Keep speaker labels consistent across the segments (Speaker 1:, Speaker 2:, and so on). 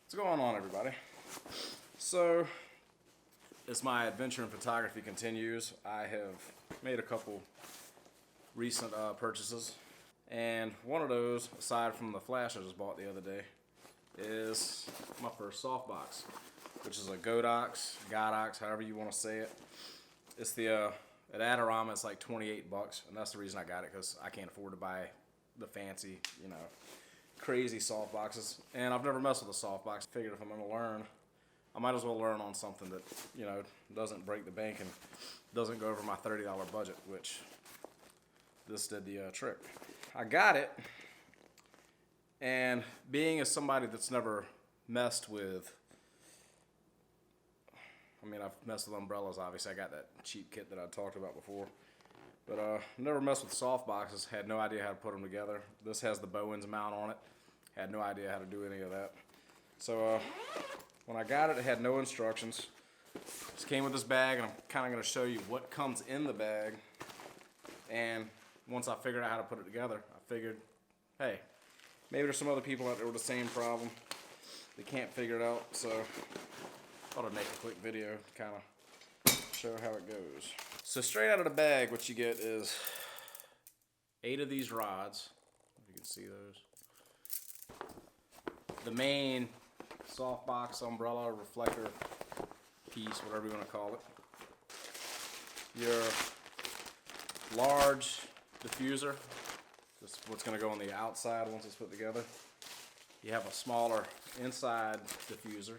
Speaker 1: What's going on, everybody? So, as my adventure in photography continues, I have made a couple recent purchases, and one of those, aside from the flash I just bought the other day, is my first softbox, which is a Godox, however you want to say it. It's the at Adorama, it's like 28 bucks, and that's the reason I got it, because I can't afford to buy the fancy, crazy soft boxes. And I've never messed with a soft box. Figured if I'm going to learn, I might as well learn on something that, doesn't break the bank and doesn't go over my $30 budget, which this did the trick. I got it, and being as somebody that's never messed with, I've messed with umbrellas, obviously. I got that cheap kit that I talked about before. But never messed with soft boxes, had no idea how to put them together. This has the Bowens mount on it. Had no idea how to do any of that. So when I got it, it had no instructions. Just came with this bag, and I'm kind of going to show you what comes in the bag. And once I figured out how to put it together, I figured, hey, maybe there's some other people out there with the same problem. They can't figure it out, so I thought I'd make a quick video to kind of show how it goes. So straight out of the bag, what you get is 8 of these rods, if you can see those. The main softbox umbrella reflector piece, whatever you want to call it. Your large diffuser, this is what's going to go on the outside once it's put together. You have a smaller inside diffuser.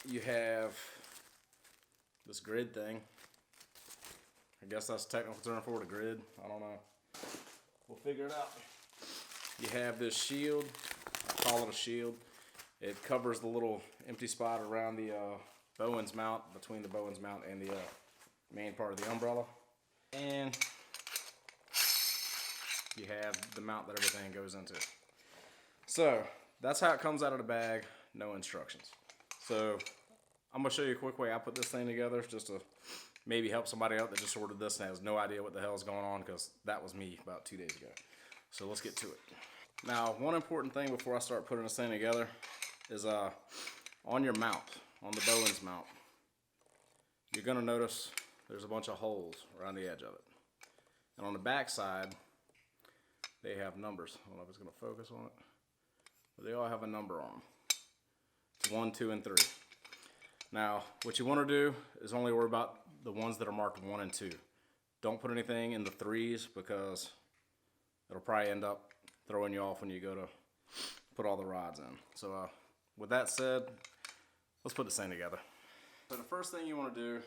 Speaker 1: You have this grid thing. I guess that's the technical term for it, a grid. I don't know. We'll figure it out. You have this shield. I call it a shield. It covers the little empty spot around the Bowens mount, between the Bowens mount and the main part of the umbrella. And you have the mount that everything goes into. So that's how it comes out of the bag. No instructions. So I'm going to show you a quick way I put this thing together, just to maybe help somebody out that just ordered this and has no idea what the hell is going on, because that was me about 2 days ago. So let's get to it. Now, one important thing before I start putting this thing together is on your mount, on the Bowens mount, you're going to notice there's a bunch of holes around the edge of it. And on the back side, they have numbers. I don't know if it's going to focus on it, but they all have a number on them. It's 1, 2, and 3. Now, what you want to do is only worry about the ones that are marked 1 and 2. Don't put anything in the 3s, because it'll probably end up throwing you off when you go to put all the rods in. So with that said, let's put this thing together. So the first thing you want to do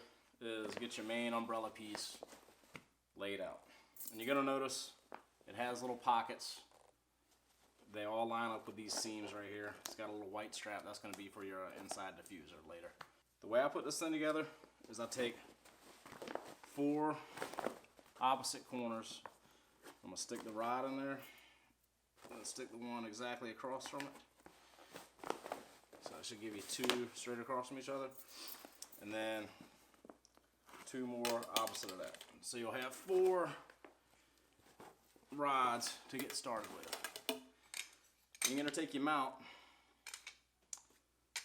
Speaker 1: is get your main umbrella piece laid out. And you're going to notice it has little pockets. They all line up with these seams right here. It's got a little white strap. That's going to be for your inside diffuser later. The way I put this thing together is I take 4 opposite corners. I'm going to stick the rod in there, and stick the one exactly across from it. So that should give you 2 straight across from each other, and then 2 more opposite of that. So you'll have 4 rods to get started with. You're going to take your mount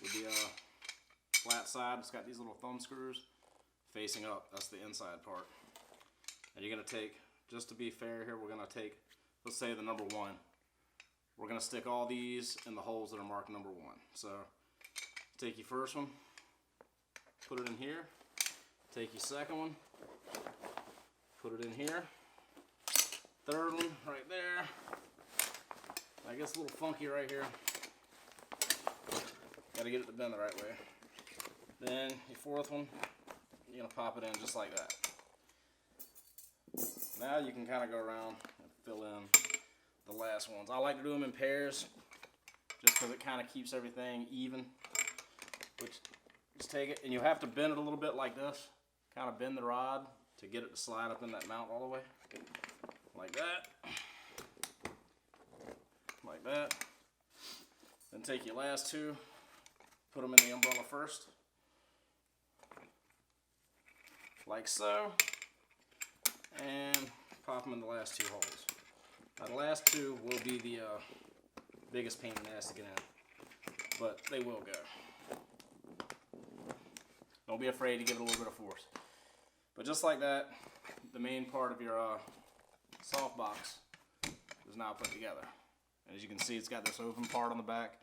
Speaker 1: with the flat side. It's got these little thumb screws facing up. That's the inside part. And you're going to take, just to be fair here, we're going to take, let's say the number 1. We're going to stick all these in the holes that are marked number 1. So take your first one, put it in here. Take your second one, put it in here. Third one right there. I guess a little funky right here. Got to get it to bend the right way. Then your 4th one, you're going to pop it in just like that. Now you can kind of go around and fill in the last ones. I like to do them in pairs just because it kind of keeps everything even. Which, just take it, and you have to bend it a little bit like this. Kind of bend the rod to get it to slide up in that mount all the way. Like that. Like that. Then take your last 2, put them in the umbrella first. Like so. And pop them in the last 2 holes. Now the last 2 will be the biggest pain in the ass to get in, but they will go. Don't be afraid to give it a little bit of force. But just like that, the main part of your softbox is now put together. And as you can see, it's got this open part on the back.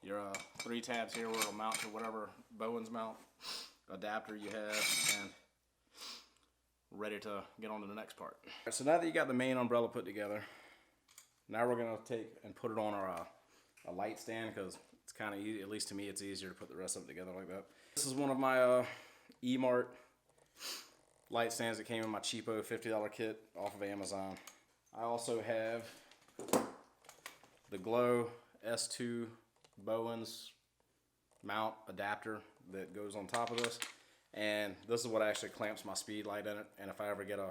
Speaker 1: Your 3 tabs here where it'll mount to whatever Bowens mount adapter you have, and ready to get on to the next part. Right, so now that you got the main umbrella put together, now we're going to take and put it on our a light stand, because it's kind of easy, at least to me it's easier to put the rest of it together like that. This is one of my E-Mart light stands that came in my cheapo $50 kit off of Amazon. I also have the Glow S2 Bowens mount adapter that goes on top of this, and this is what actually clamps my speed light in it. And if I ever get a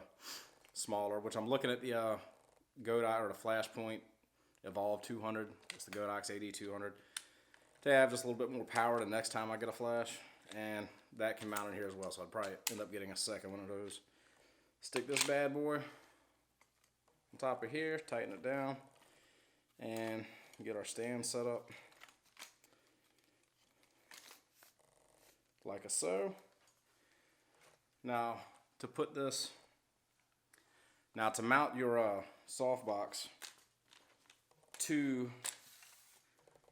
Speaker 1: smaller, which I'm looking at the Godox or the Flashpoint Evolve 200, it's the Godox AD 200, to have just a little bit more power the next time I get a flash, and that can mount in here as well. So I'd probably end up getting a second one of those. Stick this bad boy on top of here, tighten it down, and get our stand set up like so. Now to put this, now to mount your softbox to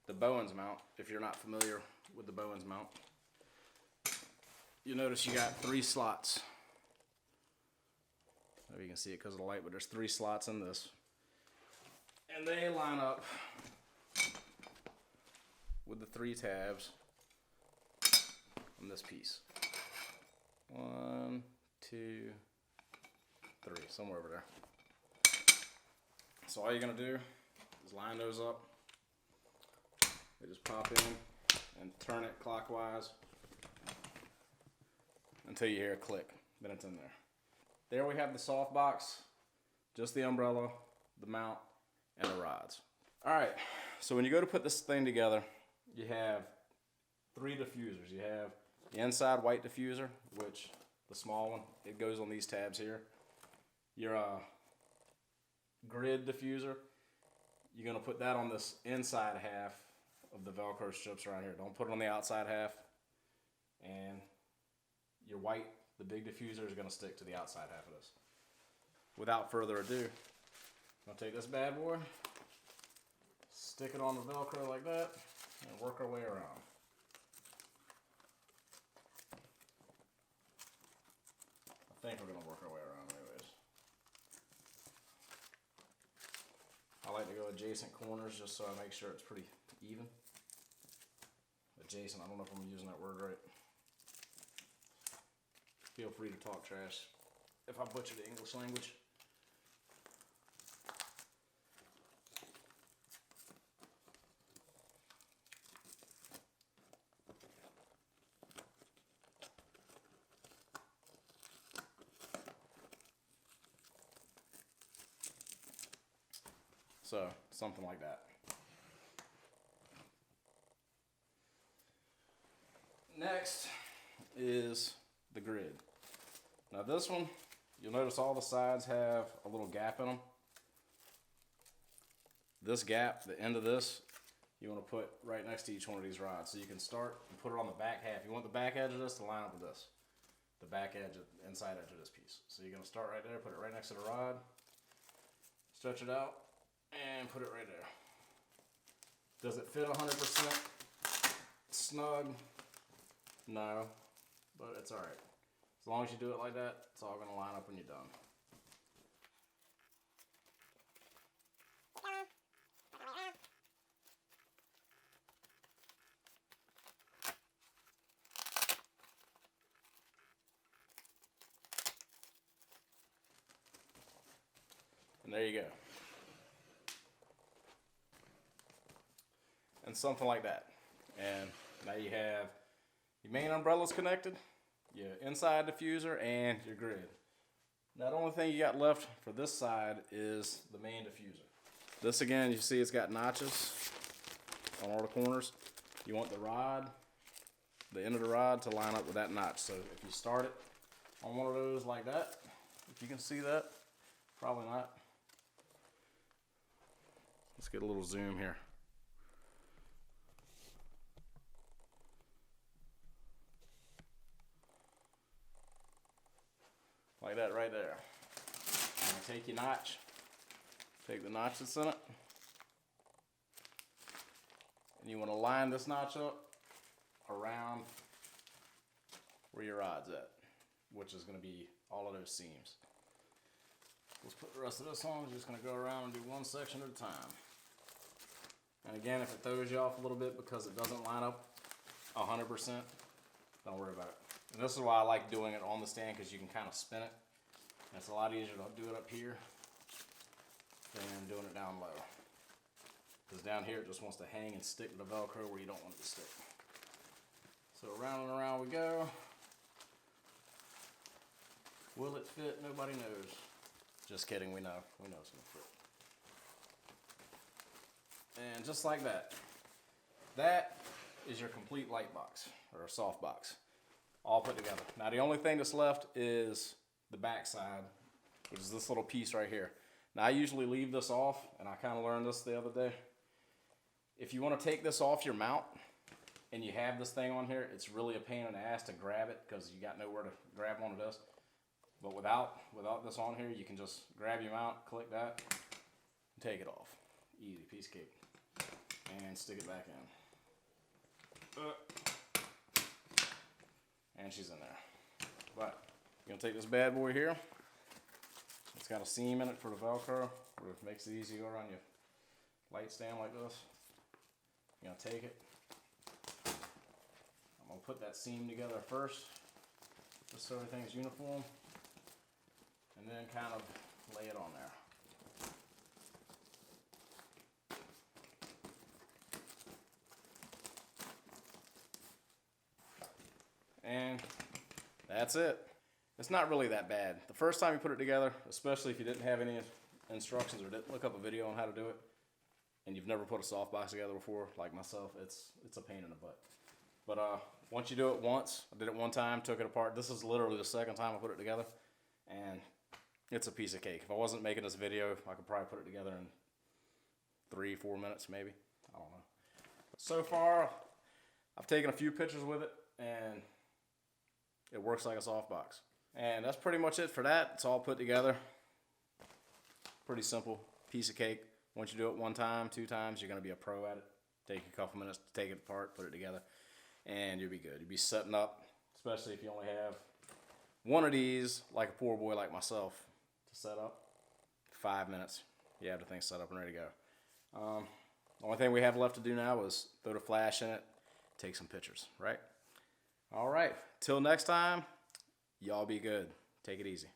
Speaker 1: the Bowens mount, if you're not familiar with the Bowens mount, you'll notice you got 3 slots. Maybe you can see it because of the light, but there's 3 slots in this, and they line up with the 3 tabs on this piece. 1, 2, 3, somewhere over there. So all you're gonna do is line those up. They just pop in and turn it clockwise until you hear a click. Then it's in there. There we have the softbox, just the umbrella, the mount, and the rods. All right, so when you go to put this thing together, you have 3 diffusers. You have the inside white diffuser, which the small one, it goes on these tabs here. Your grid diffuser, you're gonna put that on this inside half of the Velcro strips around here. Don't put it on the outside half. And your white, the big diffuser, is gonna stick to the outside half of this. Without further ado, I'm gonna take this bad boy, stick it on the Velcro like that, and work our way around. I think we're gonna work our way around anyways. I like to go adjacent corners just so I make sure it's pretty even. Adjacent, I don't know if I'm using that word right. Feel free to talk trash if I butcher the English language. So, something like that. Next is the grid. Now this one, you'll notice all the sides have a little gap in them. This gap, the end of this, you want to put right next to each one of these rods. So you can start and put it on the back half. You want the back edge of this to line up with this. The back edge, inside edge of this piece. So you're going to start right there, put it right next to the rod, stretch it out, and put it right there. Does it fit 100% snug? No, but it's alright. As long as you do it like that, it's all going to line up when you're done. And there you go. And something like that. And now you have your main umbrellas connected, your inside diffuser, and your grid. Now the only thing you got left for this side is the main diffuser. This again, you see it's got notches on all the corners. You want the rod, the end of the rod, to line up with that notch. So if you start it on one of those like that, if you can see that, probably not. Let's get a little zoom here. There. And take your notch. Take the notch that's in it. And you want to line this notch up around where your rod's at, which is going to be all of those seams. Let's put the rest of this on. We're just going to go around and do one section at a time. And again, if it throws you off a little bit because it doesn't line up 100%, don't worry about it. And this is why I like doing it on the stand, because you can kind of spin it. And it's a lot easier to do it up here than doing it down low. Because down here it just wants to hang and stick to the Velcro where you don't want it to stick. So around and around we go. Will it fit? Nobody knows. Just kidding, we know. We know it's going to fit. And just like that. That is your complete light box, or a soft box, all put together. Now the only thing that's left is the back side, which is this little piece right here. Now I usually leave this off, and I kind of learned this the other day. If you want to take this off your mount, and you have this thing on here, it's really a pain in the ass to grab it, because you got nowhere to grab onto this. But without this on here, you can just grab your mount, click that, and take it off. Easy, piece of cake. And stick it back in. And she's in there. But you're gonna take this bad boy here. It's got a seam in it for the Velcro, where it makes it easy to go around your light stand like this. You're gonna take it. I'm gonna put that seam together first, just so everything's uniform, and then kind of lay it on there. And that's it. It's not really that bad. The first time you put it together, especially if you didn't have any instructions or didn't look up a video on how to do it, and you've never put a softbox together before, like myself, it's a pain in the butt. But once you do it once, I did it one time, took it apart. This is literally the second time I put it together, and it's a piece of cake. If I wasn't making this video, I could probably put it together in 3-4 minutes maybe. I don't know. So far, I've taken a few pictures with it, and it works like a softbox. And that's pretty much it for that. It's all put together. Pretty simple, piece of cake. Once you do it one time, 2 times, you're gonna be a pro at it. Take a couple minutes to take it apart, put it together, and you'll be good. You'll be setting up, especially if you only have one of these, like a poor boy like myself, to set up. 5 minutes, you have the thing set up and ready to go. The only thing we have left to do now is throw the flash in it, take some pictures, right? All right, till next time, y'all be good. Take it easy.